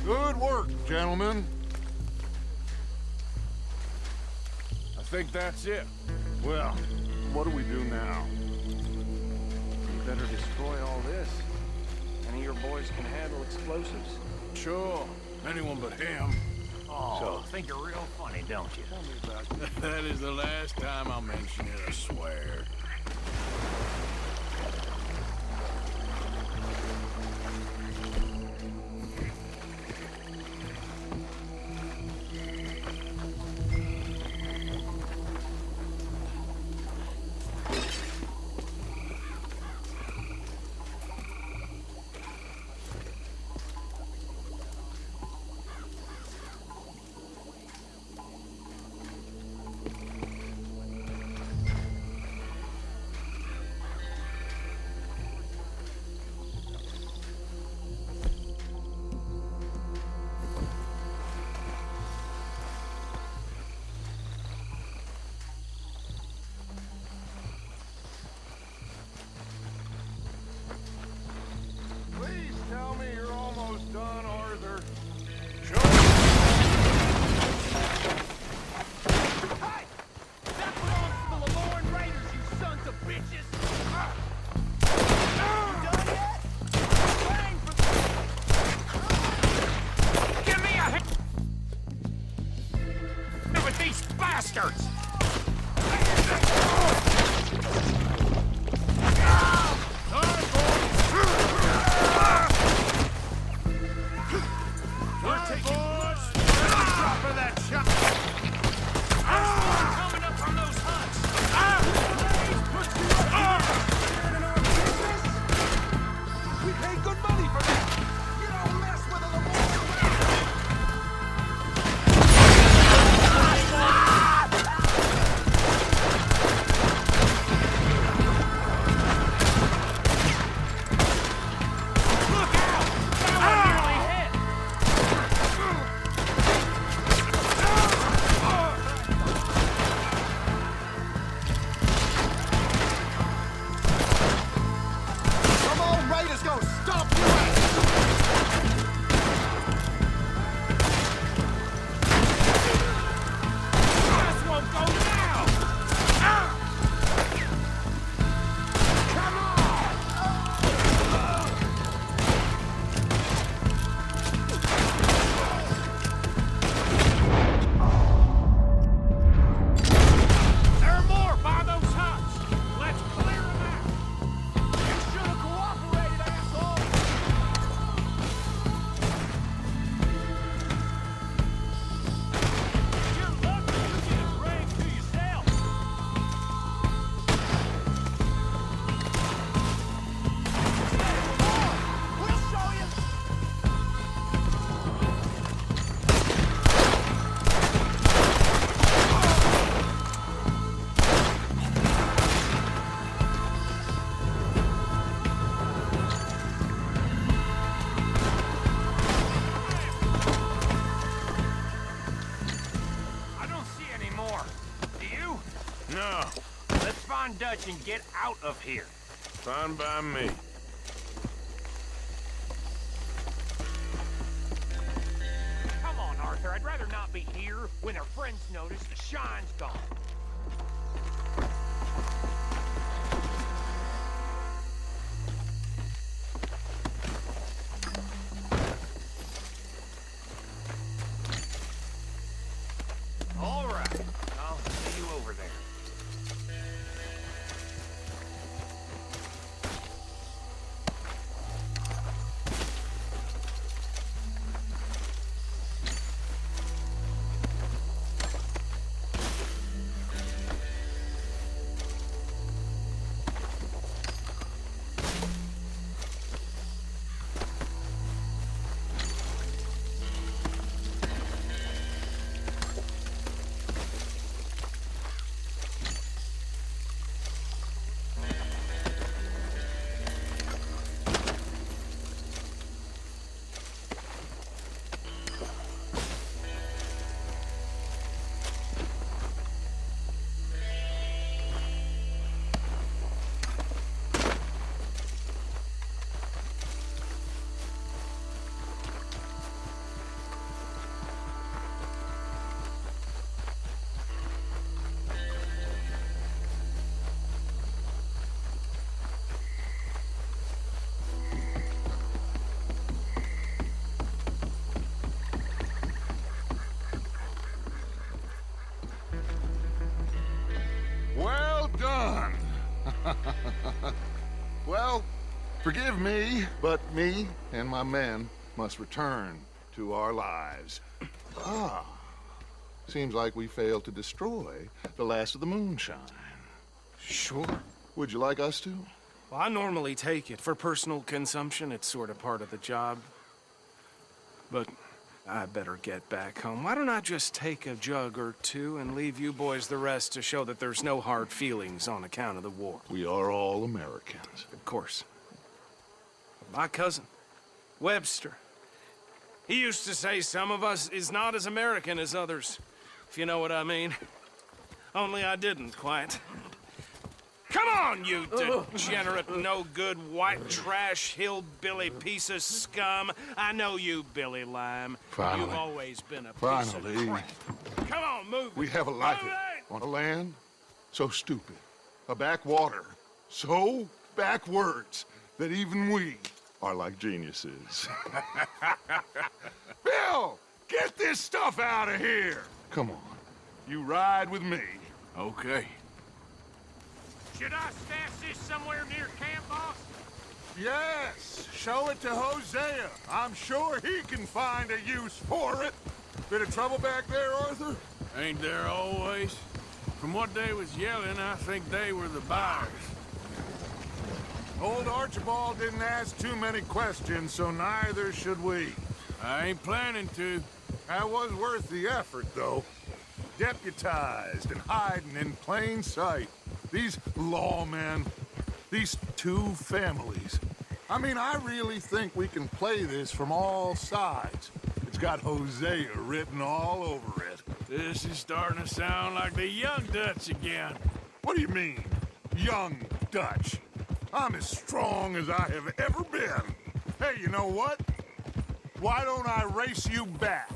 Good work, gentlemen. I think that's it. Well, what do we do now? You better destroy all this. Any of your boys can handle explosives. Sure, anyone but him. Oh, think you're real funny, don't you? Tell me about that. That is the last time I'll mention it, I swear. Please tell me you're almost done, Arthur. Hey! That belongs to the Lamorne Raiders, you sons of bitches! You done yet? Bang for... Give me a hit with these bastards! We're taking drop of that shot. Coming up from those huts! We paid good money for that! You don't mess with the Lamorne Raiders! Look out! That one nearly hit! Come on, Raiders, go! Stop your ass! This won't go now! There are more by those huts! Let's clear them out! You should have cooperated, asshole! You're lucky you get a grave to yourself! We'll show you! I don't see any more. Do you? No, Let's find Dutch and get out of here. fine by me. Come on, Arthur. I'd rather not be here when our friends notice the shine's gone. All right. I'll see you over there. Forgive me, but me and my men must return to our lives. Ah. Seems like we failed to destroy the last of the moonshine. Sure. Would you like us to? Well, I normally take it. For personal consumption, it's sort of part of the job. But I better get back home. Why don't I just take a jug or two and leave you boys the rest to show that there's no hard feelings on account of the war? We are all Americans. Of course. My cousin, Webster, he used to say some of us is not as American as others, if you know what I mean. Only I didn't quite. Come on, you degenerate, no-good, white trash, hillbilly piece of scum. I know you, Billy Lime. Finally. You've always been a piece Finally. of crap. Come on, move We it. have a life Move it! on a land so stupid, a backwater so backwards that even we are like geniuses. Bill, get this stuff out of here! Come on, you ride with me. Okay. Should I stash this somewhere near camp, boss? Yes, show it to Hosea. I'm sure he can find a use for it. Bit of trouble back there, Arthur? Ain't there always? From what they was yelling, I think they were the buyers. Old Archibald didn't ask too many questions, so neither should we. I ain't planning to. That was worth the effort, though. Deputized and hiding in plain sight. These lawmen, these two families. I mean, I really think we can play this from all sides. It's got Hosea written all over it. This is starting to sound like the Young Dutch again. What do you mean, young Dutch? I'm as strong as I have ever been. Hey, you know what? Why don't I race you back?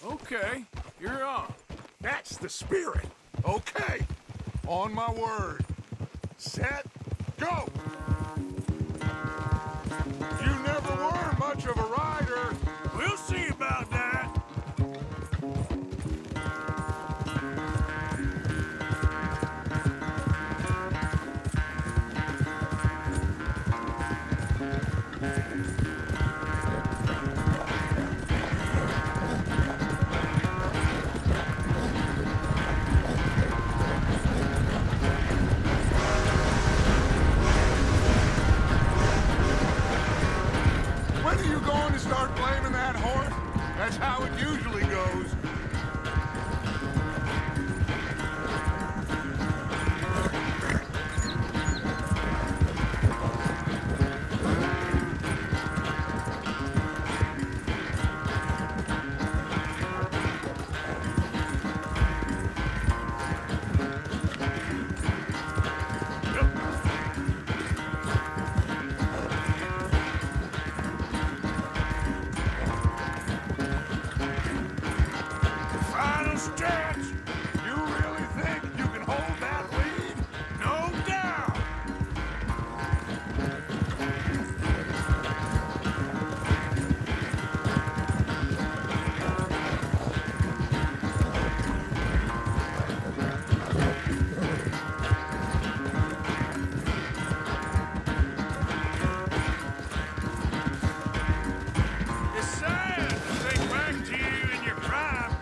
Okay, you're on. That's the spirit. Okay. On my word. Set, go! You never were much of a rider. We'll see about that. When are you going to start blaming that horse? That's how it usually goes. Final stretch. You really think you can hold that lead? No doubt. It's sad to think back to you in your prime.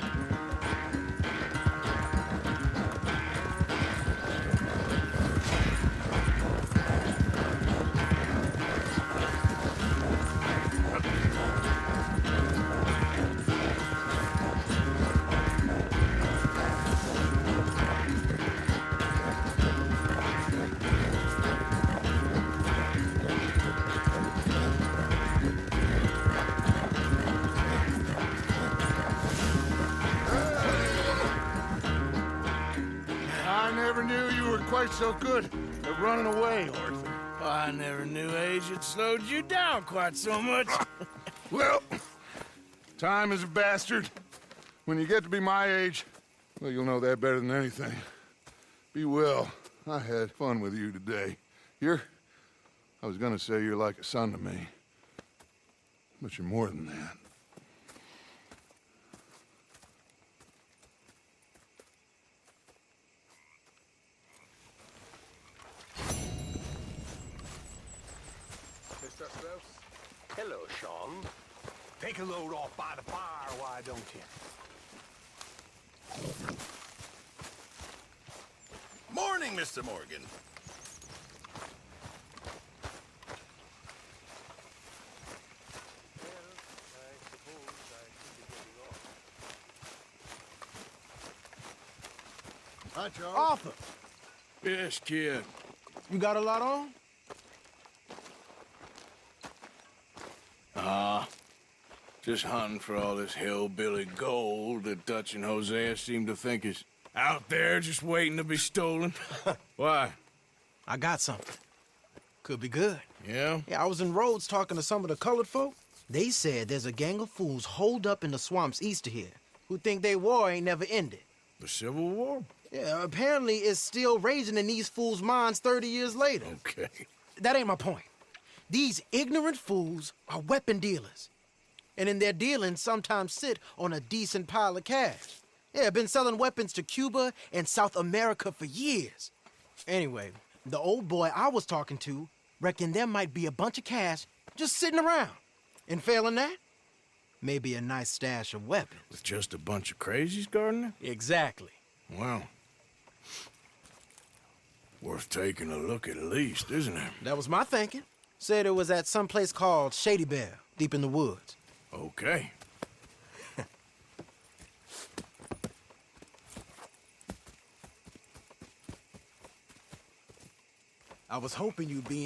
I never knew you were quite so good at running away, Arthur. I never knew age had slowed you down quite so much. Well, time is a bastard. When you get to be my age, well, you'll know that better than anything. Be well. I had fun with you today. I was gonna say you're like a son to me. But you're more than that. son. Take a load off by the fire, why don't you? Morning, Mr. Morgan. Hi, Charles. Arthur, Yes, kid. you got a lot on? Just hunting for all this hillbilly gold that Dutch and Hosea seem to think is out there just waiting to be stolen. Why? I got something. Could be good. Yeah? Yeah, I was in Rhodes talking to some of the colored folk. They said there's a gang of fools holed up in the swamps east of here who think their war ain't never ended. The Civil War? Yeah, apparently it's still raging in these fools' minds 30 years later. Okay. That ain't my point. These ignorant fools are weapon dealers. And in their dealings sometimes sit on a decent pile of cash. Yeah, been selling weapons to Cuba and South America for years. Anyway, the old boy I was talking to reckoned there might be a bunch of cash just sitting around. And failing that, maybe a nice stash of weapons. With just a bunch of crazies guarding it? Exactly. Well, worth taking a look at least, isn't it? That was my thinking. Said it was at some place called Shady Bear, deep in the woods. Okay. I was hoping you'd be